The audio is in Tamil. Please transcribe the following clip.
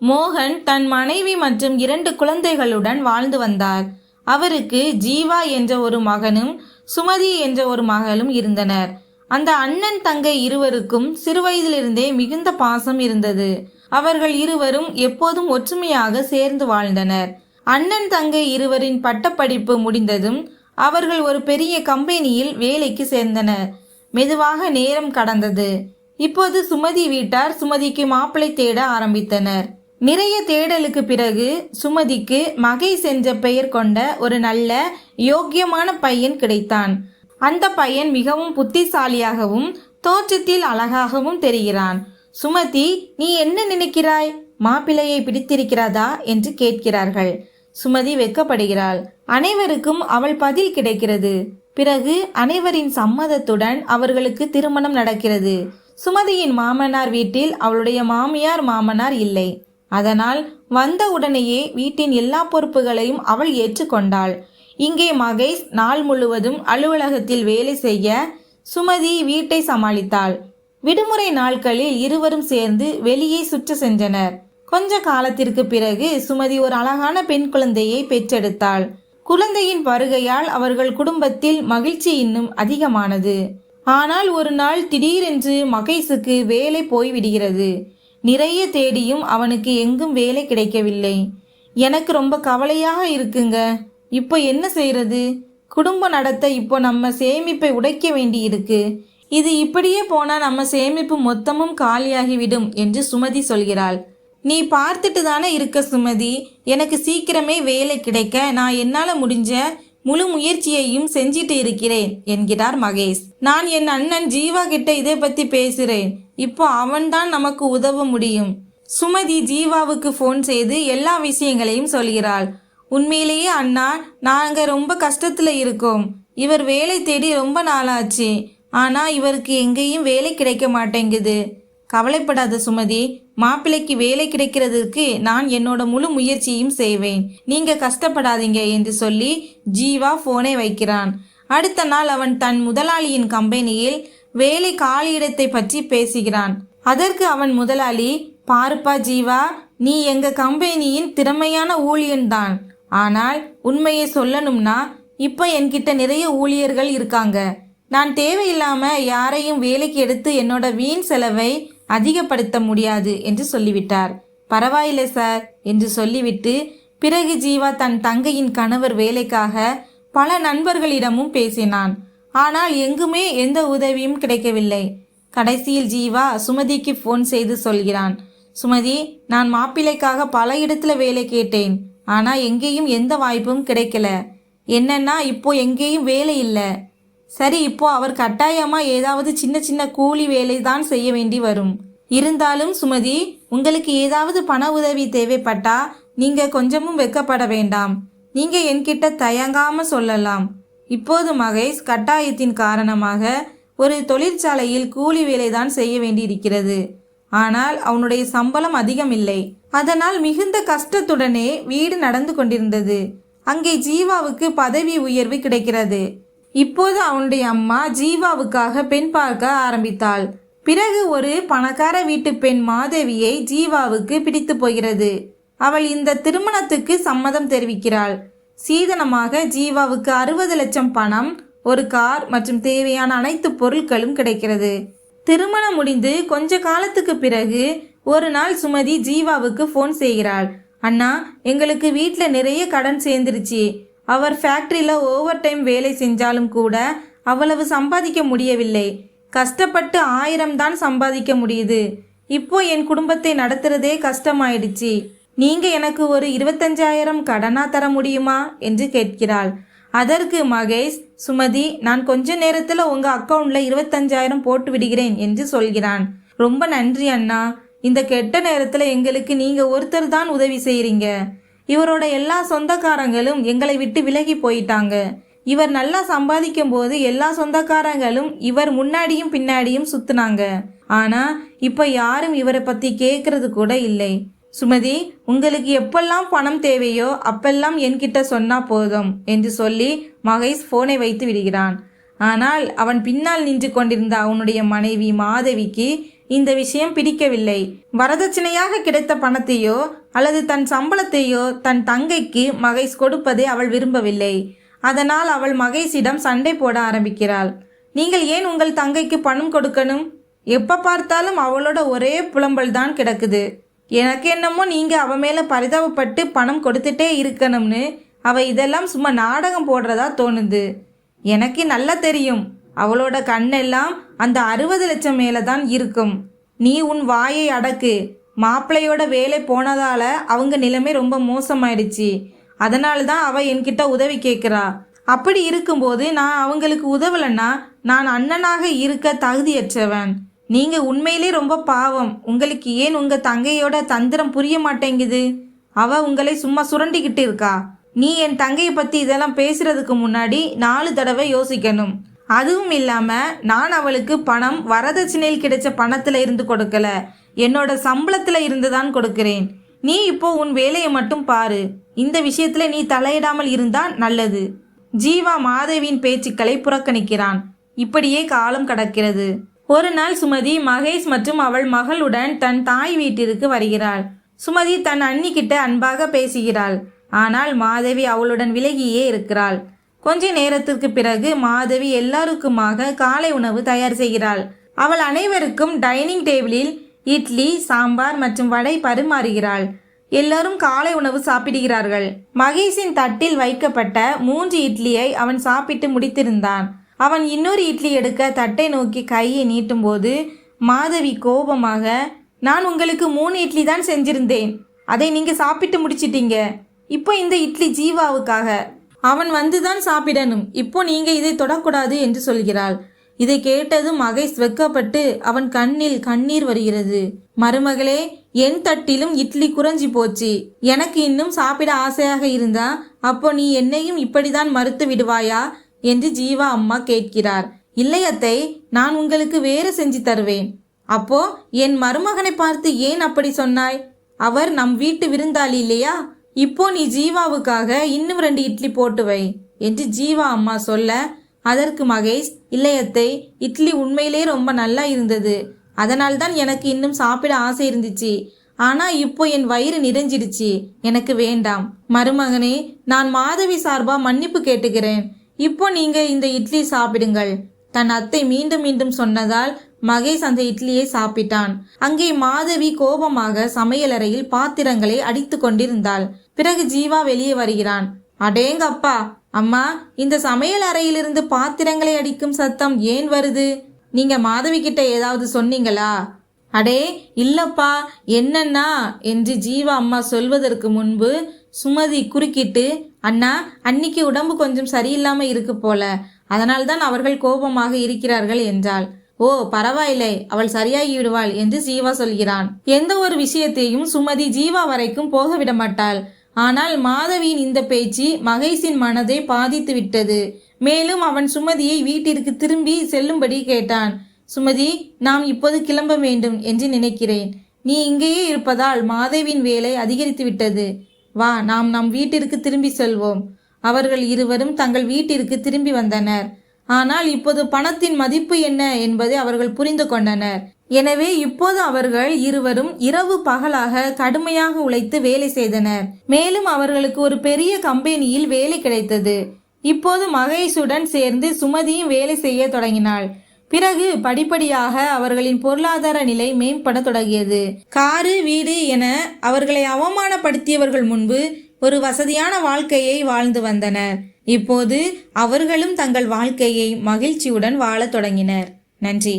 மோகன் தன் மனைவி மற்றும் 2 குழந்தைகளுடன் வாழ்ந்து வந்தார். அவருக்கு ஜீவா என்ற ஒரு மகனும் சுமதி என்ற ஒரு மகளும் இருந்தனர். அந்த அண்ணன் தங்கை இருவருக்கும் சிறுவயதிலிருந்தே மிகுந்த பாசம் இருந்தது. அவர்கள் இருவரும் எப்போதும் ஒற்றுமையாக சேர்ந்து வாழ்ந்தனர். அண்ணன் தங்கை இருவரின் பட்டப்படிப்பு முடிந்ததும் அவர்கள் ஒரு பெரிய கம்பெனியில் வேலைக்கு சேர்ந்தனர். மெதுவாக நேரம் கடந்தது. இப்போது சுமதி வீட்டார் சுமதிக்கு மாப்பிள்ளை தேட ஆரம்பித்தனர். நிறைய தேடலுக்கு பிறகு சுமதிக்கு மகேஷ் என்ற பெயர் கொண்ட ஒரு நல்ல யோக்கியமான பையன் கிடைத்தான். அந்த பையன் மிகவும் புத்திசாலியாகவும் தோற்றத்தில் அழகாகவும் தெரிகிறான். சுமதி, நீ என்ன நினைக்கிறாய்? மாப்பிள்ளையை பிடித்திருக்கிறதா என்று கேட்கிறார்கள். சுமதி வெட்கப்படுகிறாள். அனைவருக்கும் அவள் பதில் கிடைக்கிறது. பிறகு அனைவரின் சம்மதத்துடன் அவர்களுக்கு திருமணம் நடக்கிறது. சுமதியின் மாமனார் வீட்டில் அவளுடைய மாமியார் மாமனார் இல்லை. அதனால் வந்த உடனேயே வீட்டின் எல்லா பொறுப்புகளையும் அவள் ஏற்றுக்கொண்டாள். இங்கே மகேஷ் நாள் முழுவதும் அலுவலகத்தில் வேலை செய்ய சுமதி வீட்டை சமாளித்தாள். விடுமுறை நாட்களில் இருவரும் சேர்ந்து வெளியே சுற்ற சென்றனர். கொஞ்ச காலத்திற்கு பிறகு சுமதி ஒரு அழகான பெண் குழந்தையை பெற்றெடுத்தாள். குழந்தையின் வருகையால் அவர்கள் குடும்பத்தில் மகிழ்ச்சி இன்னும் அதிகமானது. ஆனால் ஒரு நாள் திடீரென்று மகேஷுக்கு வேலை போய்விடுகிறது. நிறைய தேடியும் அவனுக்கு எங்கும் வேலை கிடைக்கவில்லை. எனக்கு ரொம்ப கவலையாக இருக்குங்க. இப்போ என்ன செய்யறது? குடும்பம் நடத்த இப்போ நம்ம சேமிப்பை உடைக்க வேண்டி இருக்கு. இது இப்படியே போனா நம்ம சேமிப்பு மொத்தமும் காலியாகிவிடும் என்று சுமதி சொல்கிறாள். நீ பார்த்துட்டு தானே இருக்க சுமதி. எனக்கு சீக்கிரமே வேலை கிடைக்க நான் என்னால முடிஞ்ச முழு முயற்சியையும் செஞ்சிட்டு இருக்கிறேன் என்கிறார் மகேஷ். நான் என் அண்ணன் ஜீவா கிட்ட இதை பத்தி பேசுறேன். இப்போ அவன்தான் நமக்கு உதவ முடியும். சுமதி ஜீவாவுக்கு ஃபோன் செய்து எல்லா விஷயங்களையும் சொல்கிறாள். உண்மையிலேயே அண்ணா, நாங்க ரொம்ப கஷ்டத்துல இருக்கோம். இவர் வேலை தேடி ரொம்ப நாளாச்சு. ஆனா இவருக்கு எங்கேயும் வேலை கிடைக்க மாட்டேங்குது. கவலைப்படாத சுமதி, மாப்பிள்ளைக்கு வேலை கிடைக்கிறதுக்கு நான் என்னோட முழு முயற்சியும் செய்வேன். நீங்க கஷ்டப்படாதீங்க என்று சொல்லி ஜீவா போனை வைக்கிறான். அடுத்த நாள் அவன் தன் முதலாளியின் கம்பெனியில் வேலை காலியிடத்தை பற்றி பேசுகிறான். அதற்கு அவன் முதலாளி, பாருப்பா ஜீவா, நீ எங்க கம்பெனியின் திறமையான ஊழியன்தான். ஆனால் உண்மையை சொல்லணும்னா இப்போ என்கிட்ட நிறைய ஊழியர்கள் இருக்காங்க. நான் தேவையில்லாம யாரையும் வேலைக்கு எடுத்து என்னோட வீண் செலவை அதிகப்படுத்த முடியாது என்று சொல்லிவிட்டார். பரவாயில்லை சார் என்று சொல்லிவிட்டு பிறகு ஜீவா தன் தங்கையின் கணவர் வேலைக்காக பல நண்பர்களிடமும் பேசினான். ஆனால் எங்குமே எந்த உதவியும் கிடைக்கவில்லை. கடைசியில் ஜீவா சுமதிக்கு ஃபோன் செய்து சொல்கிறான். சுமதி, நான் மாப்பிள்ளைக்காக பல இடத்துல வேலை கேட்டேன். ஆனா எங்கேயும் எந்த வாய்ப்பும் கிடைக்கல. என்னன்னா இப்போ எங்கேயும் வேலை இல்லை. சரி, இப்போ அவர் கட்டாயமா ஏதாவது சின்ன சின்ன கூலி வேலை தான் செய்ய வேண்டி வரும். இருந்தாலும் சுமதி, உங்களுக்கு ஏதாவது பண உதவி தேவைப்பட்டா நீங்க கொஞ்சமும் வெட்கப்பட வேண்டாம். நீங்க என்கிட்ட தயங்காம சொல்லலாம். இப்போது மகேஷ் கட்டாயத்தின் காரணமாக ஒரு தொழிற்சாலையில் கூலி வேலை தான் செய்ய வேண்டி இருக்கிறது. ஆனால் அவனுடைய சம்பளம் அதிகம் இல்லை. அதனால் மிகுந்த கஷ்டத்துடனே வீடு நடந்து கொண்டிருந்தது. அங்கே ஜீவாவுக்கு பதவி உயர்வு கிடைக்கிறது. இப்போது அவனுடைய அம்மா ஜீவாவுக்காக பெண் பார்க்க ஆரம்பித்தாள். பிறகு ஒரு பணக்கார வீட்டு பெண் மாதவியை ஜீவாவுக்கு பிடித்து போகிறது. அவள் இந்த திருமணத்துக்கு சம்மதம் தெரிவிக்கிறாள். சீதனமாக ஜீவாவுக்கு 60 லட்சம் பணம், ஒரு கார் மற்றும் தேவையான அனைத்து பொருட்களும் கிடைக்கிறது. திருமணம் முடிந்து கொஞ்ச காலத்துக்கு பிறகு ஒரு நாள் சுமதி ஜீவாவுக்கு ஃபோன் செய்கிறாள். அண்ணா, எங்களுக்கு வீட்டில் நிறைய கடன் சேர்ந்துருச்சு. அவர் ஃபேக்டரியில் ஓவர் டைம் வேலை செஞ்சாலும் கூட அவ்வளவு சம்பாதிக்க முடியவில்லை. கஷ்டப்பட்டு 1000 தான் சம்பாதிக்க முடியுது. இப்போ என் குடும்பத்தை நடத்துறதே கஷ்டமாயிடுச்சு. நீங்க எனக்கு ஒரு 25,000 கடனா தர முடியுமா என்று கேட்கிறாள். அதற்கு மகேஷ், சுமதி, நான் கொஞ்ச நேரத்தில் உங்க அக்கௌண்ட்ல 25,000 போட்டு விடுகிறேன் என்று சொல்கிறான். ரொம்ப நன்றி அண்ணா. இந்த கெட்ட நேரத்தில் எங்களுக்கு நீங்க ஒருத்தர் தான் உதவி செய்றீங்க. இவரோட எல்லா சொந்தக்காரங்களும் எங்களை விட்டு விலகி போயிட்டாங்க. இவர் நல்லா சம்பாதிக்கும் போது எல்லா சொந்தக்காரங்களும் இவர் முன்னாடியும் பின்னாடியும் சுத்துனாங்க. ஆனா இப்ப யாரும் இவரை பத்தி கேட்கறது கூட இல்லை. சுமதி, உங்களுக்கு எப்பெல்லாம் பணம் தேவையோ அப்பெல்லாம் என்கிட்ட சொன்னா போதும் என்று சொல்லி மகேஷ் போனை வைத்து விடுகிறான். ஆனால் அவன் பின்னால் நின்று கொண்டிருந்த அவனுடைய மனைவி மாதவிக்கு இந்த விஷயம் பிடிக்கவில்லை. வரதட்சணையாக கிடைத்த பணத்தையோ அல்லது தன் சம்பளத்தையோ தன் தங்கைக்கு மகேஷ் கொடுப்பதை அவள் விரும்பவில்லை. அதனால் அவள் மகேஷிடம் சண்டை போட ஆரம்பிக்கிறாள். நீங்கள் ஏன் உங்கள் தங்கைக்கு பணம் கொடுக்கணும்? எப்ப பார்த்தாலும் அவளோட ஒரே புலம்பல் தான் கிடக்குது. எனக்கு என்னமோ நீங்க அவ மேல பரிதாபப்பட்டு பணம் கொடுத்துட்டே இருக்கணும்னு அவ இதெல்லாம் சும்மா நாடகம் போடுறதா தோணுது. எனக்கு நல்லா தெரியும், அவளோட கண்ணெல்லாம் அந்த 60 லட்சம் மேல தான் இருக்கும். நீ உன் வாயை அடக்கு. மாப்பிள்ளையோட வேலை போனதால அவங்க நிலைமை ரொம்ப மோசமாயிடுச்சு. அதனால தான் அவ என்கிட்ட உதவி கேட்குறா. அப்படி இருக்கும்போது நான் அவங்களுக்கு உதவலைன்னா நான் அண்ணனாக இருக்க தகுதியற்றவன். நீங்க உண்மையிலே ரொம்ப பாவம். உங்களுக்கு ஏன் உங்க தங்கையோட தந்திரம் புரிய மாட்டேங்குது? அவ உங்களை சும்மா சுரண்டிக்கிட்டு இருக்கா. நீ என் தங்கையை பத்தி இதெல்லாம் பேசுறதுக்கு முன்னாடி 4 தடவை யோசிக்கணும். அதுவும் இல்லாம நான் அவளுக்கு பணம் வரதட்சணையில் கிடைச்ச பணத்துல இருந்து கொடுக்கல, என்னோட சம்பளத்துல இருந்து தான் கொடுக்கிறேன். நீ இப்போ உன் வேலையை மட்டும் பாரு. இந்த விஷயத்துல நீ தலையிடாமல் இருந்தா நல்லது. ஜீவா மாதவியின் பேச்சுக்களை புறக்கணிக்கிறான். இப்படியே காலம் கடக்கிறது. ஒரு நாள் சுமதி மகேஷ் மற்றும் அவள் மகளுடன் தன் தாய் வீட்டிற்கு வருகிறாள். சுமதி தன் அண்ணி கிட்ட அன்பாக பேசுகிறாள். ஆனால் மாதவி அவளுடன் விலகியே இருக்கிறாள். கொஞ்ச நேரத்திற்கு பிறகு மாதவி எல்லாருக்குமாக காலை உணவு தயார் செய்கிறாள். அவள் அனைவருக்கும் டைனிங் டேபிளில் இட்லி, சாம்பார் மற்றும் வடை பரிமாறுகிறாள். எல்லாரும் காலை உணவு சாப்பிடுகிறார்கள். மகேஷின் தட்டில் வைக்கப்பட்ட 3 இட்லியை அவன் சாப்பிட்டு முடித்திருந்தான். அவன் இன்னொரு இட்லி எடுக்க தட்டை நோக்கி கையை நீட்டும் போது மாதவி கோபமாக, நான் உங்களுக்கு 3 இட்லி தான் செஞ்சிருந்தேன், அதை நீங்க சாப்பிட்டு முடிச்சிட்டீங்க. இப்போ இந்த இட்லி ஜீவாவுக்காக, அவன் வந்துதான் சாப்பிடணும். இப்போ நீங்க இதை தொடக்கூடாது என்று சொல்கிறாள். இதை கேட்டதும் மகேஷ் வெக்கப்பட்டு அவன் கண்ணில் கண்ணீர் வருகிறது. மருமகளே, என் தட்டிலும் இட்லி குறைஞ்சி போச்சு. எனக்கு இன்னும் சாப்பிட ஆசையாக இருந்தா அப்போ நீ என்னையும் இப்படிதான் மறுத்து விடுவாயா என்று ஜீவா அம்மா கேட்கிறார். இல்லை அத்தை, நான் உங்களுக்கு வேறு செஞ்சு தருவேன். அப்போ என் மருமகனை பார்த்து ஏன் அப்படி சொன்னாய்? அவர் நம் வீட்டு விருந்தாளி இல்லையா? இப்போ நீ ஜீவாவுக்காக இன்னும் 2 இட்லி போட்டு வை என்று ஜீவா அம்மா சொல்ல, அதற்கு மகேஷ், இல்லையத்தை, இட்லி உண்மையிலே ரொம்ப நல்லா இருந்தது. அதனால்தான் எனக்கு இன்னும் சாப்பிட ஆசை இருந்துச்சு. ஆனா இப்போ என் வயிறு நிறைஞ்சிடுச்சு, எனக்கு வேண்டாம். மருமகனே, நான் மாதவி சார்பா மன்னிப்பு கேட்டுக்கிறேன். இப்போ நீங்க இந்த இட்லி சாப்பிடுங்கள். தன் அத்தை மீண்டும் மீண்டும் சொன்னதால் மகேஷ் அந்த இட்லியை சாப்பிட்டான். அங்கே மாதவி கோபமாக சமையலறையில் பாத்திரங்களை அடித்து கொண்டிருந்தாள். பிறகு ஜீவா வெளியே வருகிறான். அடேங்கப்பா அம்மா, இந்த சமையல் அறையிலிருந்து பாத்திரங்களை அடிக்கும் சத்தம் ஏன் வருது? நீங்க மாதவி கிட்ட ஏதாவது சொன்னீங்களா? அடே இல்லப்பா, என்னன்னா என்று ஜீவா அம்மா சொல்வதற்கு முன்பு சுமதி குறுக்கிட்டு, அண்ணா, அன்னிக்கு உடம்பு கொஞ்சம் சரியில்லாம இருக்கு போல, அதனால்தான் அவர்கள் கோபமாக இருக்கிறார்கள் என்றாள். ஓ பரவாயில்லை, அவள் சரியாகி விடுவாள் என்று ஜீவா சொல்கிறான். எந்த ஒரு விஷயத்தையும் சுமதி ஜீவா வரைக்கும் போக விட மாட்டாள். ஆனால் மாதவியின் இந்த பேச்சு மகேஷின் மனதை பாதித்து விட்டது. மேலும் அவன் சுமதியை வீட்டிற்கு திரும்பி செல்லும்படி கேட்டான். சுமதி, நாம் இப்போது கிளம்ப வேண்டும் என்று நினைக்கிறேன். நீ இங்கேயே இருப்பதால் மாதவியின் வேலை அதிகரித்து விட்டது. வா, நாம் நம் வீட்டிற்கு திரும்பி செல்வோம். அவர்கள் இருவரும் தங்கள் வீட்டிற்கு திரும்பி வந்தனர். ஆனால் இப்போது பணத்தின் மதிப்பு என்ன என்பதை அவர்கள் புரிந்து கொண்டனர். எனவே இப்போது அவர்கள் இருவரும் இரவு பகலாக கடுமையாக உழைத்து வேலை செய்தனர். மேலும் அவர்களுக்கு ஒரு பெரிய கம்பெனியில் வேலை கிடைத்தது. இப்போது மகேஷுடன் சேர்ந்து சுமதியும் வேலை செய்ய தொடங்கினாள். பிறகு படிப்படியாக அவர்களின் பொருளாதார நிலை மேம்பட தொடங்கியது. காரு, வீடு என அவர்களை அவமானப்படுத்தியவர்கள் முன்பு ஒரு வசதியான வாழ்க்கையை வாழ்ந்து வந்தனர். இப்போது அவர்களும் தங்கள் வாழ்க்கையை மகிழ்ச்சியுடன் வாழத் தொடங்கினர். நன்றி.